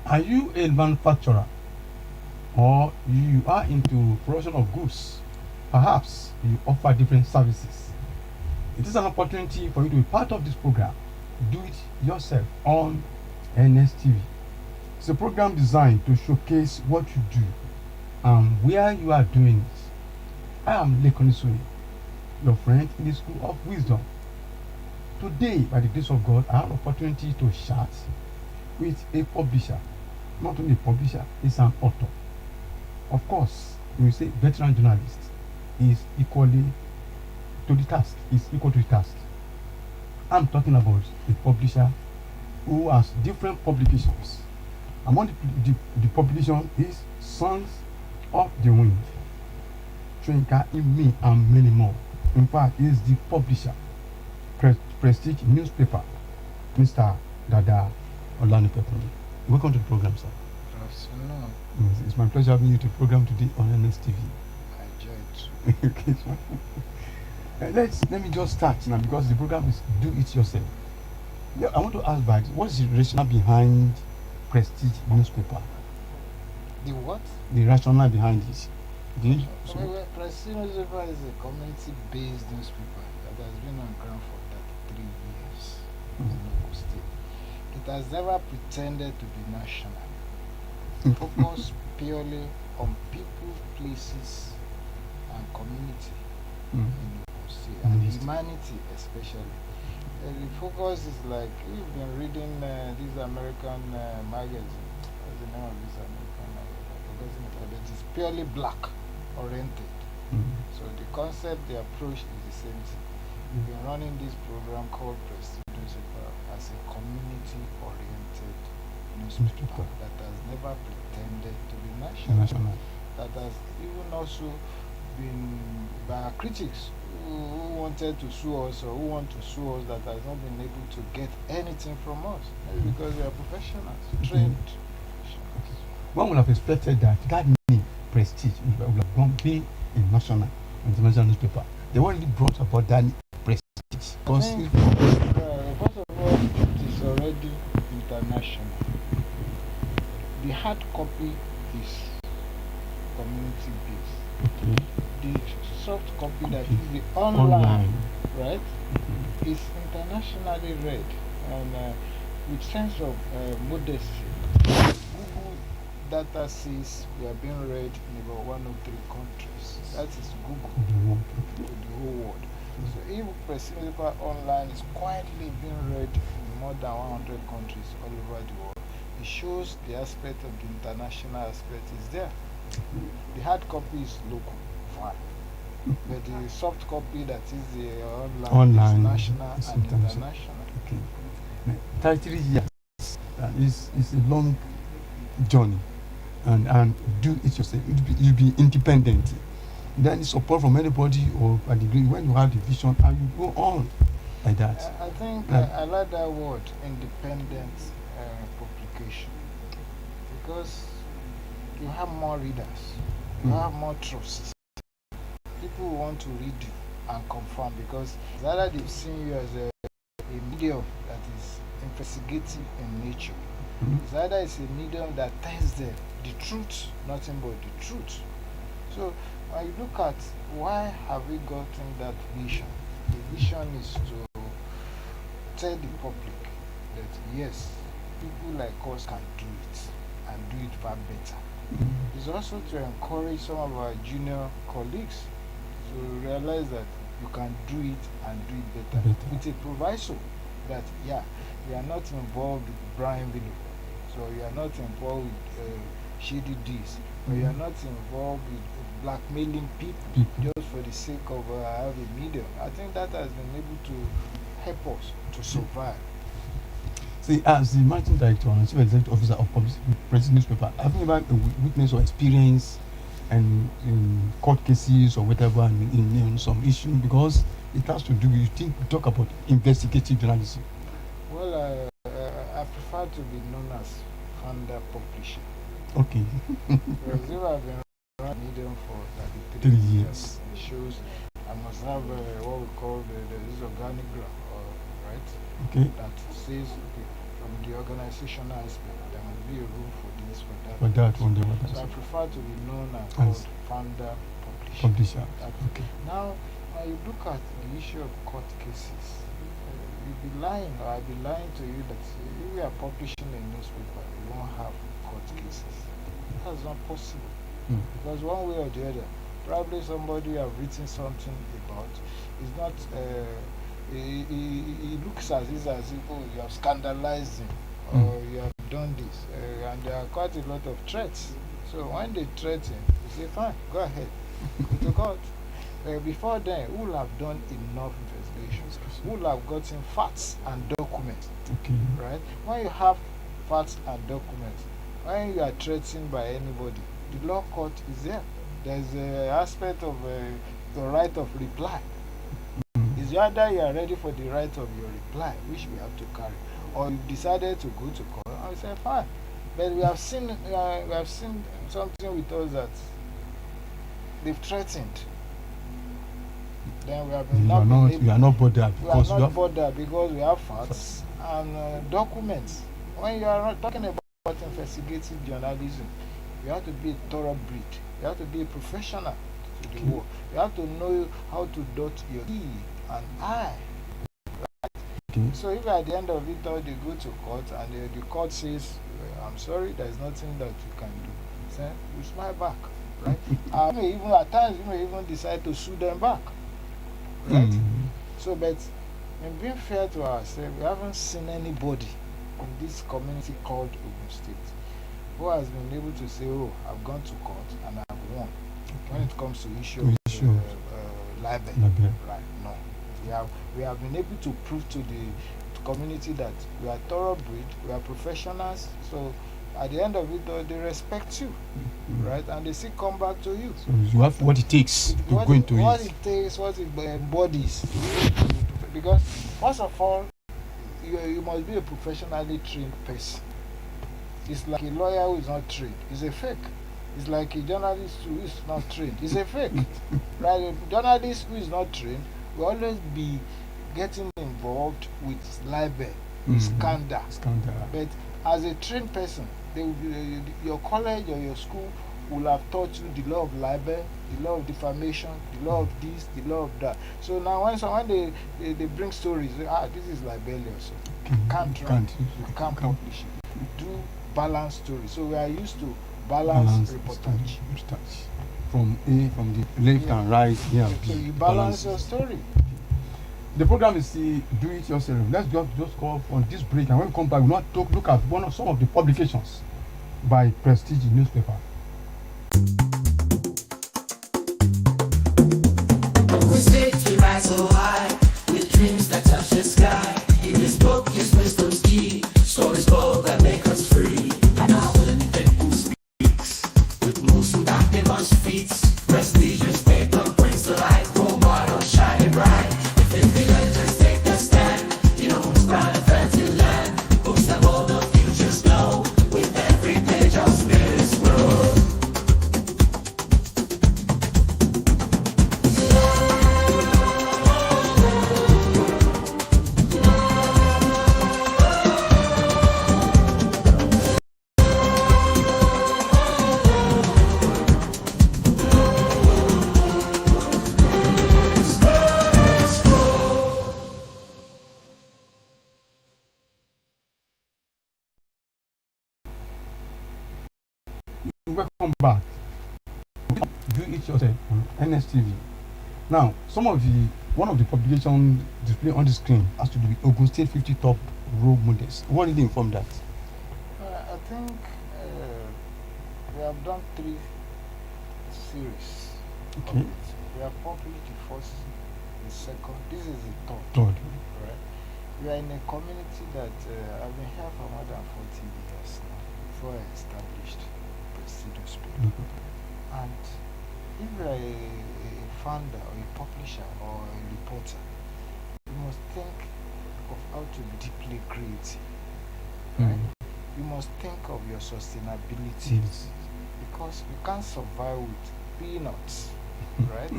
Are you a manufacturer or you are into production of goods? Perhaps you offer different services. It is an opportunity for you to be part of this program. Do it yourself on NSTV. It's a program designed to showcase what you do and where you are doing it. I am Lekonisui, your friend in the School of Wisdom. Today, by the grace of God, I have an opportunity to chat with a publisher. Not only a publisher, he's an author. Of course, when you say veteran journalist, is equally to the task, is equal to the task. I'm talking about a publisher who has different publications. Among the publication is Sons of the Wind, Trinka in Me, and many more. In fact, he is the publisher, Prestige newspaper, Mr. Dada Olanipekun. Welcome to the program, sir. Afternoon. It's my pleasure having you to the program today on NSTV. I enjoyed it. Okay, so let me just start now because the program is do it yourself. Yeah, I want to ask about what is the rationale behind Prestige newspaper? The what? The rationale behind it. Prestige newspaper is a community-based newspaper that has been on ground for 33 years in Local State. It has never pretended to be national. Focus purely on people, places, and community in Local State, and humanity especially. The focus is like, you've been reading this American magazine. What's the name of this American magazine? But it's purely black oriented. So the concept, the approach is the same thing. We've been running this program called Prestige newspaper as a community oriented newspaper that has never pretended to be national. That has even also been by our critics who wanted to sue us or who want to sue us that has not been able to get anything from us. Maybe because we are professionals, trained professionals. One would have expected that name, Prestige, would have gone be a national international newspaper. They already brought about that Prestige. First of all, it is already international. The hard copy is community based. The soft copy, that is the online. Right, is internationally read and with sense of modesty. Google data says we are being read in about 103 countries. That is Google to the whole world. So if Prestige newspaper online is quietly being read in more than 100 countries all over the world, it shows the aspect of the international aspect is there. The hard copy is local, fine. But the soft copy, that is the online is national and international. Okay. 33 years is a long journey, and do it yourself. You'll be independent. Then support from anybody or a degree when you have the vision and you go on like that. I think I like that word, independent publication, because you have more readers, you have more trust. People want to read you and confirm because either they've seen you as a medium that is investigative in nature. It's either it's a medium that tells them the truth, nothing but the truth. So when you look at why have we gotten that vision, the vision is to tell the public that yes, people like us can do it and do it far better. It's also to encourage some of our junior colleagues to realize that you can do it and do it better. With a proviso that, yeah, you are not involved with Brian Video, so you are not involved with shady deeds, or you are not involved with blackmailing people just for the sake of having medium. I think that has been able to help us to survive. See, as the managing director and chief executive officer of Press newspaper, have you ever witnessed or experienced and in court cases or whatever in some issue, because it has to do with, you talk about investigative journalism. Well, I prefer to be known as founder publisher. Okay. Because if I've been running medium for 33 years, it shows I must have what we call this organic graph, right? Okay. That says, okay, from the organizational aspect, there must be a room for this, for that. For that one, so I prefer to be known as called founder publisher. Okay. Now, when you look at the issue of court cases, you'd be lying, or I'd be lying to you that if we are publishing a newspaper, we won't have court cases. That's not possible. Because one way or the other, probably somebody you have written something about is not, it looks as if, oh, you have scandalized him, or you have done this, and there are quite a lot of threats. So when they threaten, you say, fine, go ahead, go to court. Before then, who will have done enough investigations? Who will have gotten facts and documents? Okay. Right? When you have facts and documents, when you are threatened by anybody, the law court is there. There's an aspect of the right of reply. It's either you are ready for the right of your reply, which we have to carry, or you've decided to go to court, and we say, fine. But we have seen something with us that they've threatened. Then we have you are not bothered because we are not bothered because we have facts and documents. When you are not talking about investigative journalism, you have to be a thoroughbred. You have to be a professional to the work. You have to know how to dot your E and I. Right? So if at the end of it all they go to court and the court says, I'm sorry, there's nothing that you can do, say, we smile back. Right? At times, you may even decide to sue them back. Right? So, but in being fair to ourselves, we haven't seen anybody in this community called Ogun State who has been able to say, oh, I've gone to court and I've won. When it comes to issue of libel. Right? No. We have been able to prove to the community that we are thoroughbred, we are professionals, so at the end of it, they respect you, right? And they still come back to you. So you have what it takes to go into it. What it takes, what it embodies. Because, first of all, you must be a professionally trained person. It's like a lawyer who is not trained. It's a fake. It's like a journalist who is not trained. It's a fake. Right? A journalist who is not trained will always be getting involved with libel, scandal. But as a trained person, your college or your school will have taught you the law of libel, the law of defamation, the law of this, the law of that. So now when they bring stories, this is libelous. You can't publish it. Do balanced stories. So we are used to balanced reportage. From the left and right. Yeah. So you balance your story. The program is Do It Yourself. Let's just go on this break, and when we come back, we'll not look at some of the publications by Prestige newspaper. We stay to rise so high with dreams that touch the sky. In this book is wisdom's key, stories bold that make us free. And our Olanipekun speaks with moves back in one's feet. Prestigious paper brings the light, role model shining bright. If the legends take a stand, you know who's proud of fancy land. Books that hold the future's glow, with every page our spirits grow. Welcome back. Do It Yourself on NSTV. Now, one of the publications displayed on the screen has to do with Ogun State 50 top role models. What did they inform that? I think we have done 3 series Okay. We have published the first, the second. This is the third. Third. Right? We are in a community that I've been here for more than 40 years now before I established Prestigious Paper. And if you are a founder or a publisher or a reporter, you must think of how to be deeply creative. Right? You must think of your sustainability because you can't survive with peanuts. Right?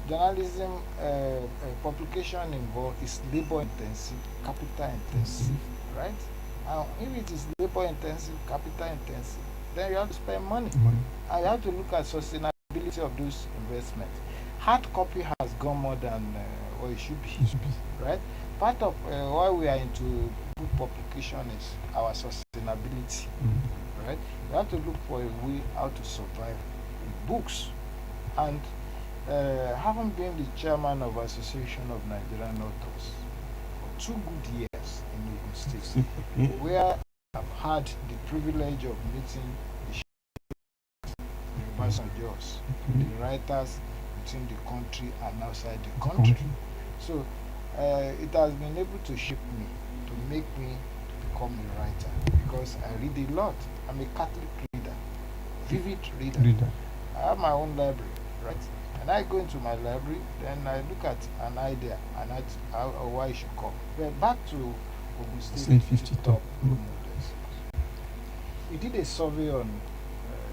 Journalism publication involved is labor intensive, capital intensive, right? And if it is labor intensive, capital intensive, then you have to spend money. And you have to look at sustainability of those investments. Hard copy has gone more than what it should be, right? Part of why we are into book publication is our sustainability, right? You have to look for a way how to survive with books. And having been the chairman of Association of Nigerian Authors for 2 good years in Ogun State, where I've had the privilege of meeting the Obasanjos, the writers within the country and outside the country. So it has been able to shape me, to make me become a writer because I read a lot. I'm a Catholic reader, vivid reader. I have my own library, right? And I go into my library, then I look at an idea and why it should come. But back to Ogun State 50 top models. We did a survey on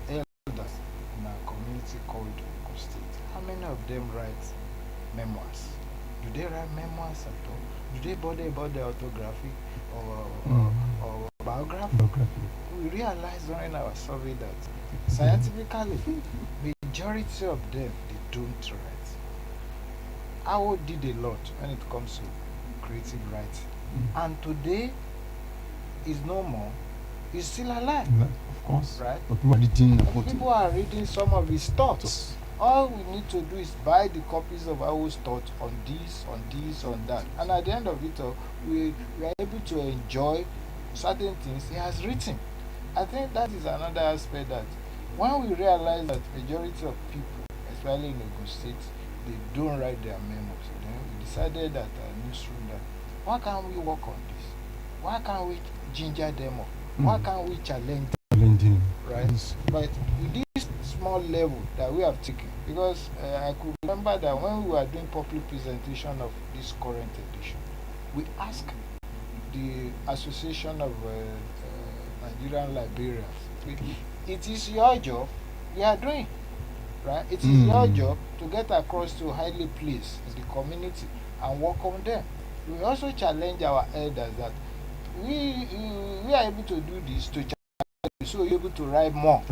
elders in our community called Ogun State. How many of them write memoirs? Do they write memoirs at all? Do they bother about their autography or biography? We realized during our survey that scientifically, majority of them, they don't write. Awo did a lot when it comes to creative writing. And today, is no more. He's still alive. Of course. Right? But people are reading some of his thoughts. All we need to do is buy the copies of Awo's thoughts on this, on that. And at the end of it all, we are able to enjoy certain things he has written. I think that is another aspect that when we realize that majority of people, especially in Ogun State, they don't write their memos, then we decided that our newsroom that why can't we work on this? Why can't we ginger them up? Why can't we challenge them? Right? But with this small level that we have taken, because I could remember that when we were doing public presentation of this current edition, we asked the Association of Nigerian Librarians, it is your job you are doing, right? It is your job to get across to highly placed in the community and work on them. We also challenge our elders that we are able to do this to challenge you, so you're able to write more,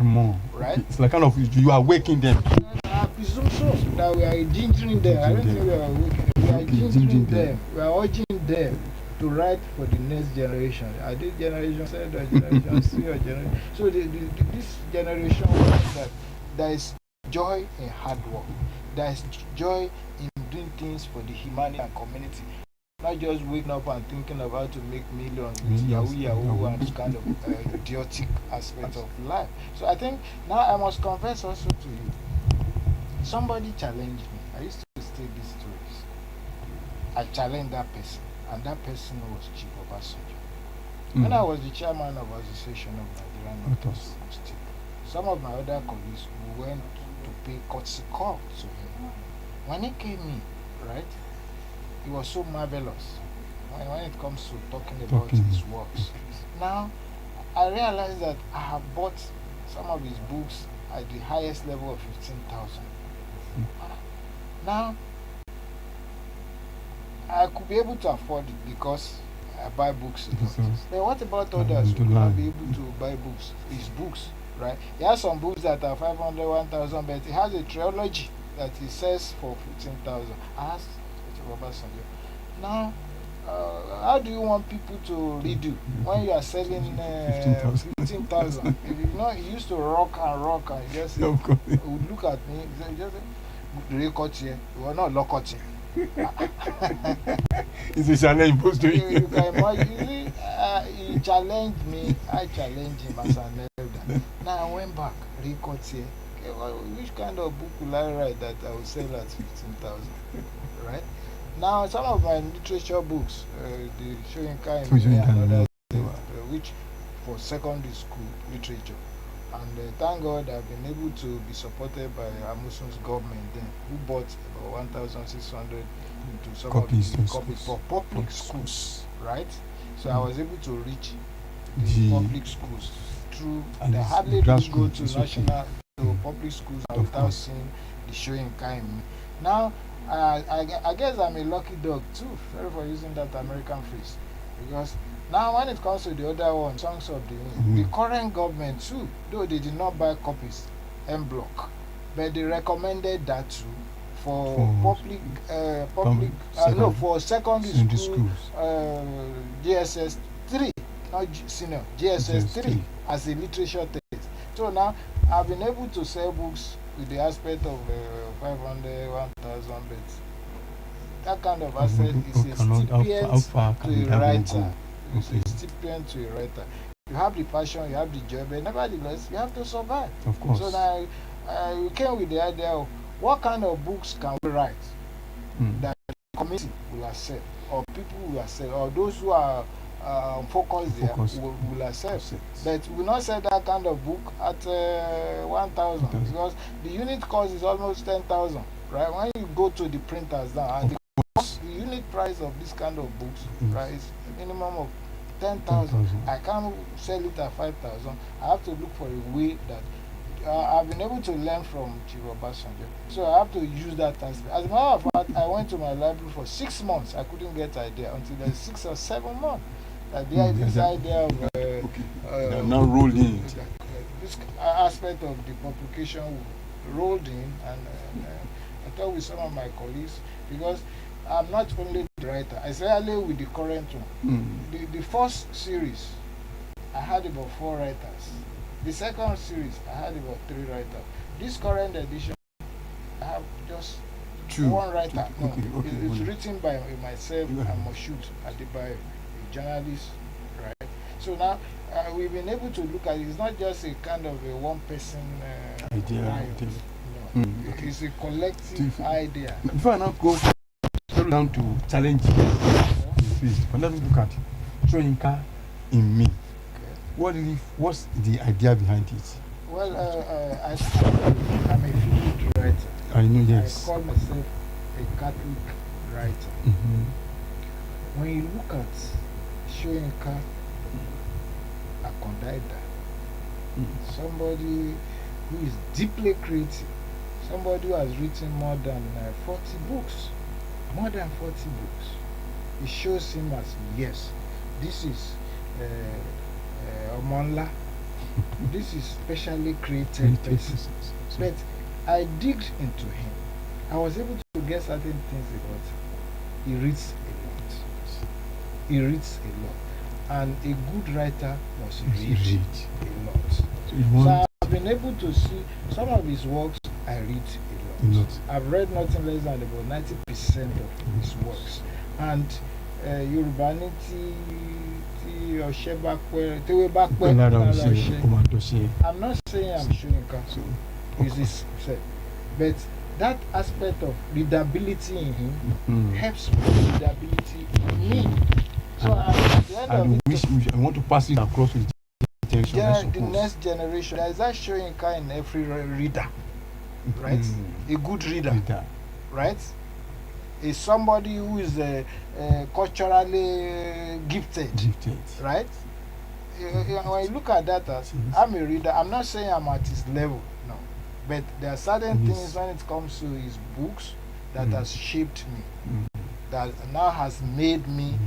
right? It's like kind of you are waking them. I presume so, that we are gingering them. I don't think we are waking them. We are gingering them. We are urging them to write for the next generation. Are they generation Z or generation C or generation? So this generation wants that there is joy in hard work. There is joy in doing things for the humanity and community. Not just waking up and thinking of how to make millions with Yahoo and kind of idiotic aspect of life. So I think now I must confess also to you. Somebody challenged me. I used to say these stories. I challenged that person, and that person was Chief Obasanjo. When I was the chairman of Association of Nigerian Authors, some of my other colleagues went to pay courtesy call to him. When he came in, right, he was so marvelous when it comes to talking about his works. Now, I realized that I have bought some of his books at the highest level of 15,000. Now, I could be able to afford it because I buy books. But what about others who will not be able to buy books? His books, right? He has some books that are 500, 1,000, but he has a trilogy that he sells for 15,000. I asked Obasanjo, now, how do you want people to read you when you are selling 15,000? You know, he used to rock and just say, he would look at me, he just say, you are not locked. It's a challenge posed to you can imagine, he challenged me, I challenged him as an elder. Now I went back, which kind of book will I write that I will sell at 15,000? Right? Now, some of my literature books, the Shoyinka and others, which for secondary school literature, and thank God I've been able to be supported by Amusun's government then, who bought about 1,600 into some copies of the copies for public schools, right? So I was able to reach the public schools through. And They it's hardly go grassroots, to it's national to public schools without course. seeing the Shoyinka in me. Now, I guess I'm a lucky dog too. Sorry for using that American phrase, because now when it comes to the other one, Songs of the Wind, the current government too, though they did not buy copies en bloc, but they recommended that too for for secondary schools, GSS 3, not senior, GSS 3 as a literature text. So now I've been able to sell books with the aspect of 500, 1,000, but that kind of asset is a stipend to a writer. It's a stipend to a writer. You have the passion, you have the joy, but nevertheless, you have to survive. Of course. So now we came with the idea of what kind of books can we write that the committee will accept, or people will accept, or those who are focused there will accept. But we will not sell that kind of book at 1,000, because the unit cost is almost 10,000, right? When you go to the printers now, and the unit price of this kind of books, right, is a minimum of 10,000. I can't sell it at 5,000. I have to look for a way that I've been able to learn from Chief Obasanjo. So I have to use that aspect. As a matter of fact, I went to my library for 6 months. I couldn't get idea until the 6 or 7 months. This idea of now rolled in. This aspect of the publication rolled in, and I talked with some of my colleagues, because I'm not only the writer, especially with the current one. The first series, I had about 4 writers. The second series, I had about 3 writers. This current edition, I have just 1 writer. It's written by myself and Moshood Adebayo, a journalist, right? So now we've been able to look at it. It's not just a kind of a one-person idea. It's a collective idea. Before I now go down to challenge but let me look at Shoyinka in me. What's the idea behind it? Well, I'm a field writer. I know, yes. I call myself a Catholic writer. When you look at Shoyinka Akondaida, somebody who is deeply creative, somebody who has written more than 40 books. More than 40 books. It shows him as, yes, this is Omonla. This is specially created person. But I digged into him. I was able to get certain things about him. He reads a lot. He reads a lot. And a good writer must read a lot. So I've been able to see some of his works. I read a lot. I've read nothing less than about 90% of his works. And Yorubanity, I'm not saying I'm Shoyinka, but that aspect of readability in him helps with readability in me. So at the end of it, I want to pass it across to the next generation. There is that Shoyinka in every reader, right? A good reader, right? Is somebody who is culturally gifted, right? When you look at that as, I'm a reader, I'm not saying I'm at his level, no. But there are certain things when it comes to his books that has shaped me, that now has made me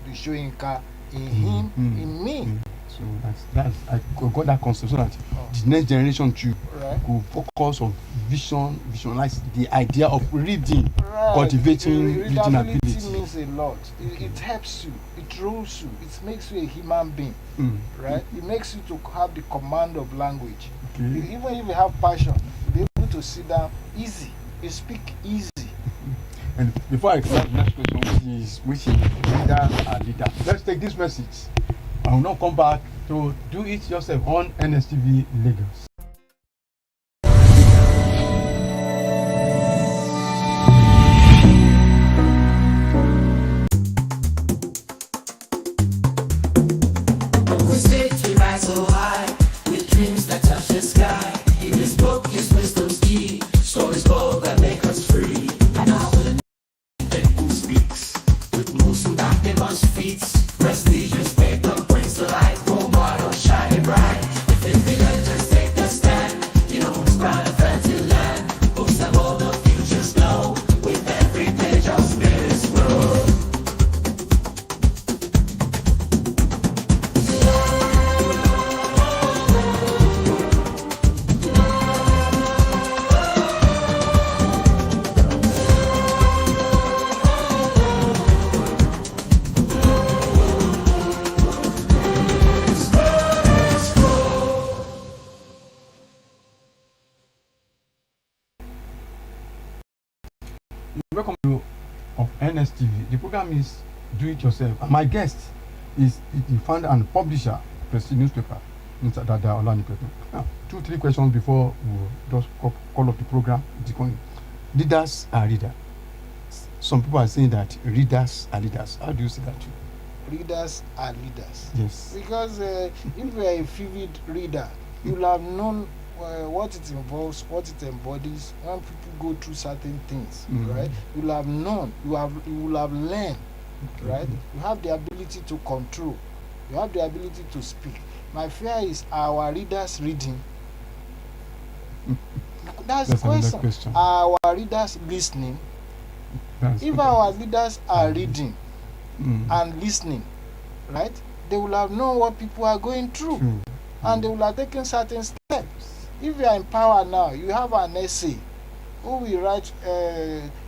the Shoyinka in him, in me. So that's I got that concept, so that the next generation too could focus on visualize the idea of reading, cultivating reading ability. Readability means a lot. It helps you, it rules you, it makes you a human being, right? It makes you to have the command of language. Even if you have passion, you'll be able to sit down easy, you speak easy. And before I start the next question, which is leader, let's take this message. I will now come back to do it yourself on NSTV Lagos. Welcome to of NSTV. The program is Do It Yourself. And my guest is the founder and publisher, Prestige Newspaper, Mr. Dada Olanipekun. Now, 2-3 questions before we just call up the program. Leaders are readers. Some people are saying that readers are leaders. How do you see that too? Readers are leaders. Yes. Because if you are a vivid reader, you'll have known what it involves, what it embodies when people go through certain things, right? You'll have known, you will have learned, right? You have the ability to control, you have the ability to speak. My fear is our readers reading. That's the question. Are our readers listening? If our leaders are reading and listening, right, they will have known what people are going through and they will have taken certain steps. If you are in power now, you have an essay who will write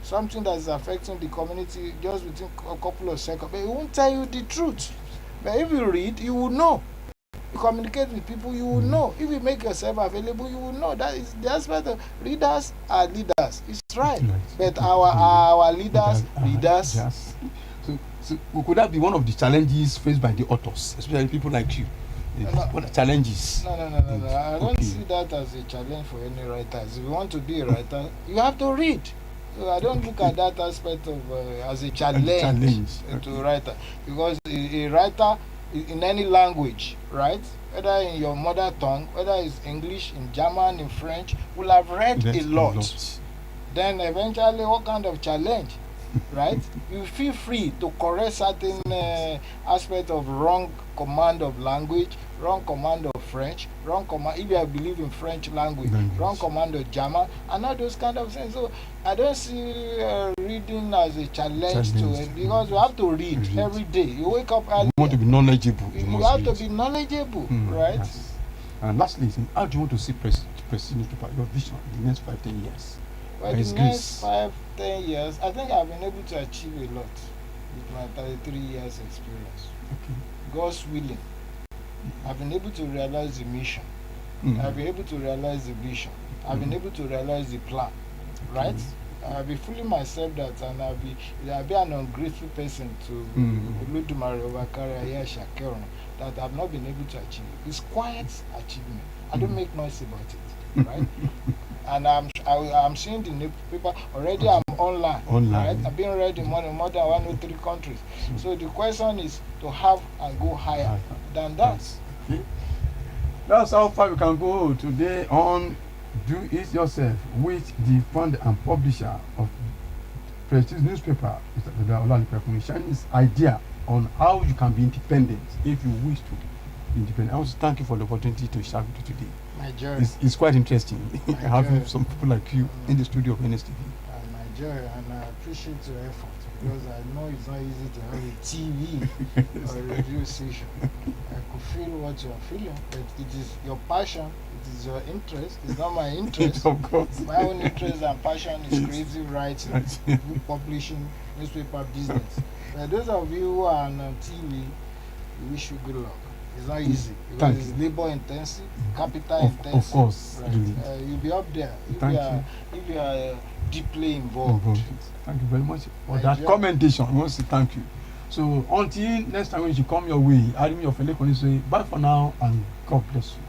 something that is affecting the community just within a couple of seconds, but he won't tell you the truth. But if you read, you will know. You communicate with people, you will know. If you make yourself available, you will know. That is the aspect of readers are leaders. It's right. But our leaders. Yes. So could that be one of the challenges faced by the authors, especially people like you? What are challenges? No. I don't see that as a challenge for any writers. If you want to be a writer, you have to read. So I don't look at that aspect of as a challenge to a writer, because a writer in any language, right? Whether in your mother tongue, whether it's English, in German, in French, will have read a lot. Then eventually, what kind of challenge, right? You feel free to correct certain aspect of wrong command of language, wrong command of French, wrong command, if you believe in French language, wrong command of German, and all those kind of things. So I don't see reading as a challenge to it, because you have to read every day. You wake up early. You want to be knowledgeable. You have to be knowledgeable, right? Yes. And lastly, how do you want to see Prestige Newspaper, your vision in the next 5-10 years? Well, in the next 5-10 years, I think I've been able to achieve a lot with my 33 years experience. Okay. God's willing, I've been able to realize the mission. I've been able to realize the vision. I've been able to realize the plan, right? I'll be fooling myself that, and I'll be an ungrateful person to Olodumare Obakari Ayashakeron that I've not been able to achieve. It's quiet achievement. I don't make noise about it, right? And I'm seeing the newspaper already. I'm online. Right? I've been read in more than 103 countries. So the question is to have and go higher than that. Okay. That's how far we can go today on Do It Yourself with the founder and publisher of Prestige Newspaper, Mr. Dada Olanipekun, sharing his idea on how you can be independent if you wish to be independent. I want to thank you for the opportunity to share with you today. My joy. It's quite interesting having some people like you in the studio of NSTV. My joy, and I appreciate your effort, because I know it's not easy to have a TV or a radio station. I could feel what you are feeling, but it is your passion, it is your interest, it's not my interest. Of course. My own interest and passion is creative writing, book publishing, newspaper business. But those of you who are on TV, we wish you good luck. It's not easy, because it's labor intensive, capital intensive. Of course, right? really. You'll be up there if you are deeply involved. Thank you very much for that commendation. I want to say thank you. So until next time when you come your way, Arimi of Elekoni say bye for now and God bless you.